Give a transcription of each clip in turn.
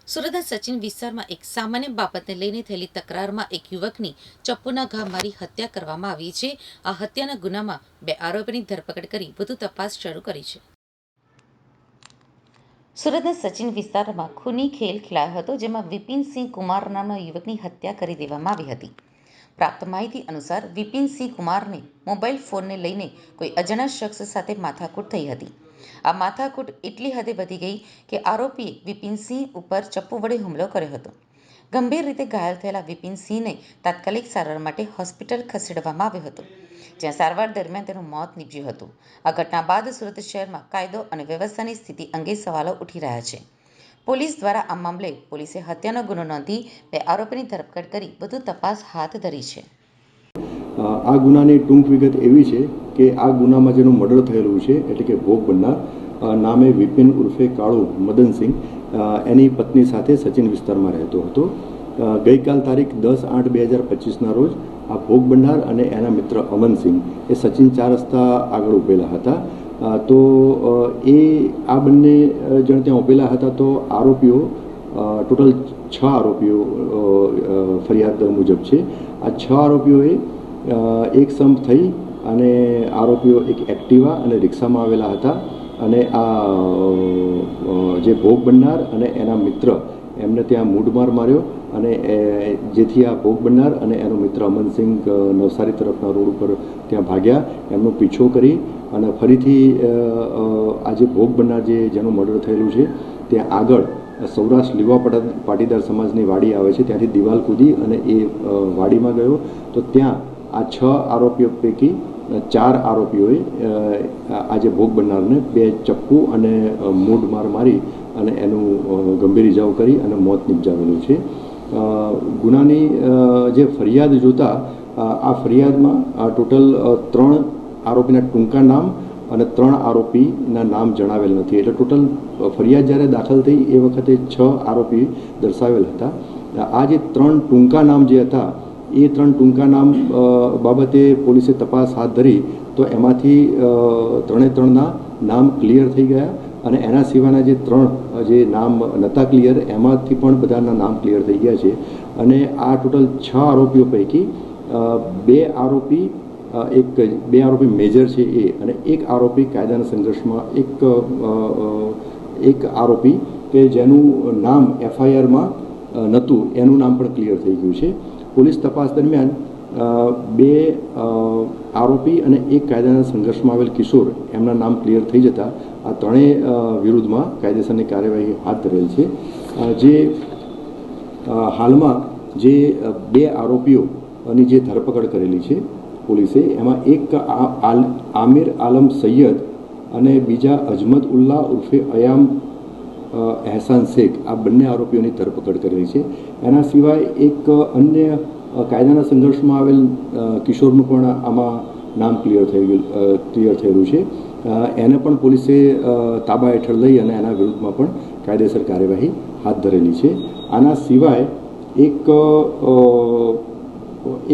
સુરતના સચિન વિસ્તારમાં એક સામાન્ય બાબતને લઈને થયેલી તકરારમાં એક યુવકની ચપ્પુના ઘા મારી હત્યા કરવામાં આવી છે. આ હત્યાના ગુનામાં 2 આરોપીની ધરપકડ કરી વધુ તપાસ શરૂ કરી છે. સુરતના સચિન વિસ્તારમાં ખૂની ખેલ ખેલાયો હતો, જેમાં વિપિનસિંહ કુમાર નામના યુવકની હત્યા કરી દેવામાં આવી હતી. પ્રાપ્ત માહિતી અનુસાર વિપિનસિંહ કુમારને મોબાઈલ ફોનને લઈને કોઈ અજાણ્યા શખ્સ સાથે માથાકૂટ થઈ હતી. આ માથાકૂટ એટલી હદે વધી ગઈ કે આરોપીએ વિપિનસિંહ ઉપર ચપ્પુ વડે હુમલો કર્યો હતો. ગંભીર રીતે ઘાયલ થયેલા વિપિનસિંહને તાત્કાલિક સારવાર માટે હોસ્પિટલ ખસેડવામાં આવ્યો હતો, જ્યાં સારવાર દરમિયાન તેનું મોત નીપજ્યું હતું. આ ઘટના બાદ સુરત શહેરમાં કાયદો અને વ્યવસ્થાની સ્થિતિ અંગે સવાલો ઉઠી રહ્યા છે. પોલીસ દ્વારા આ મામલે પોલીસે હત્યાનો ગુનો નોંધી 2 આરોપીની ધરપકડ કરી વધુ તપાસ હાથ ધરી છે. આ ગુનાની ટૂંક વિગત એવી છે કે આ ગુનામાં જેનું મર્ડર થયેલું છે, એટલે કે ભોગ બનનાર નામે વિપિન ઉર્ફે કાળુ મદનસિંહ, એની પત્ની સાથે સચિન વિસ્તારમાં રહેતો હતો. ગઈકાલ તારીખ 10/8/2025ના રોજ આ ભોગ બનનાર અને એના મિત્ર અમનસિંહ એ સચિન 4 રસ્તા આગળ ઉભેલા હતા. તો આ બંને જણ ત્યાં ઉભેલા હતા. તો આરોપીઓ ટોટલ 6 આરોપીઓ ફરિયાદ મુજબ છે. આ 6 આરોપીઓએ એક સંપ થઈ અને આરોપીઓ એક એક્ટિવા અને રિક્ષામાં આવેલા હતા. અને આ જે ભોગ બનનાર અને એના મિત્ર એમને ત્યાં મૂઢમાર માર્યો અને જેથી આ ભોગ બનનાર અને એનો મિત્ર અમનસિંહ નવસારી તરફના રોડ ઉપર ત્યાં ભાગ્યા. એમનો પીછો કરી અને ફરીથી આ જે ભોગ બનનાર જેનું મર્ડર થયેલું છે ત્યાં આગળ સૌરાષ્ટ્ર લીવા પાટીદાર સમાજની વાડી આવે છે, ત્યાંથી દિવાલ કૂદી અને એ વાડીમાં ગયો. તો ત્યાં આ 6 આરોપીઓ પૈકી 4 આરોપીઓએ આજે ભોગ બનનારને 2 ચપ્પુ અને મૂઢમાર મારી અને એનું ગંભીર ઇજાઓ કરી અને મોત નિપજાવેલું છે. ગુનાની જે ફરિયાદ જોતા આ ફરિયાદમાં ટોટલ 3 આરોપીના ટૂંકા નામ અને 3 આરોપીના નામ જણાવેલ નથી. એટલે ટોટલ ફરિયાદ જ્યારે દાખલ થઈ એ વખતે 6 આરોપી દર્શાવેલ હતા. આ જે 3 ટૂંકા નામ જે હતા એ 3 ટૂંકા નામ બાબતે પોલીસે તપાસ હાથ ધરી. તો એમાંથી 3ના નામ ક્લિયર થઈ ગયા અને એના સિવાયના જે 3 જે નામ નહોતા ક્લિયર એમાંથી પણ બધાના નામ ક્લિયર થઈ ગયા છે. અને આ ટોટલ 6 આરોપીઓ પૈકી 2 આરોપી મેજર છે એ, અને 1 આરોપી કાયદાના સંઘર્ષમાં એક આરોપી કે જેનું નામ FIRમાં નહોતું એનું નામ પણ ક્લિયર થઈ ગયું છે. પોલીસ તપાસ દરમિયાન 2 આરોપી અને 1 કાયદાના સંઘર્ષમાં આવેલ કિશોર એમના નામ ક્લિયર થઈ જતા આ 3 વિરુદ્ધમાં કાયદેસરની કાર્યવાહી હાથ ધરેલ છે. જે હાલમાં જે 2 આરોપીઓની જે ધરપકડ કરેલી છે પોલીસે, એમાં એક આમિર આલમ સૈયદ અને બીજા અજમત ઉલ્લા ઉર્ફે અયામ એહસાન શેખ, આ બંને આરોપીઓની ધરપકડ કરેલી છે. એના સિવાય એક અન્ય કાયદાના સંઘર્ષમાં આવેલ કિશોરનું પણ આમાં નામ ક્લિયર થયેલું છે. એને પણ પોલીસે તાબા હેઠળ લઈ અને એના વિરુદ્ધમાં પણ કાયદેસર કાર્યવાહી હાથ ધરેલી છે. આના સિવાય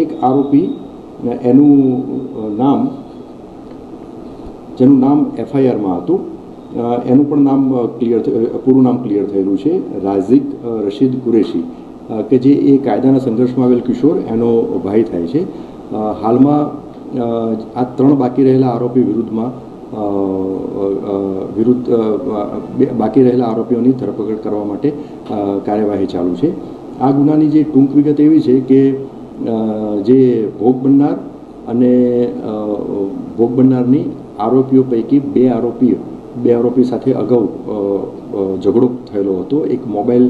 એક આરોપી એનું નામ જેનું નામ FIRમાં હતું એનું પણ નામ પૂરું નામ ક્લિયર થયેલું છે, રાઝિક રશીદ કુરેશી, કે જે એ કાયદાના સંઘર્ષમાં આવેલ કિશોર એનો ભાઈ થાય છે. હાલમાં આ 3 બાકી રહેલા આરોપી બાકી રહેલા આરોપીઓની ધરપકડ કરવા માટે કાર્યવાહી ચાલુ છે. આ ગુનાની જે ટૂંક વિગત એવી છે કે જે ભોગ બનનાર અને ભોગ બનનારની આરોપીઓ પૈકી 2 આરોપી સાથે અગાઉ ઝઘડો થયેલો હતો. એક મોબાઈલ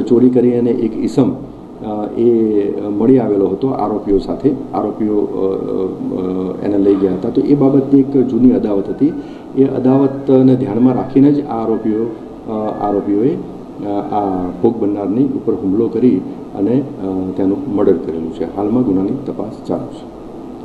ચોરી કરી અને એક ઈસમ એ મળી આવેલો હતો આરોપીઓ સાથે. આરોપીઓ એને લઈ ગયા હતા. તો એ બાબતની એક જૂની અદાવત હતી. એ અદાવતને ધ્યાનમાં રાખીને જ આરોપીઓએ આ ભોગ બનનારની ઉપર હુમલો કરી અને તેનું મર્ડર કરેલું છે. હાલમાં ગુનાની તપાસ ચાલુ છે.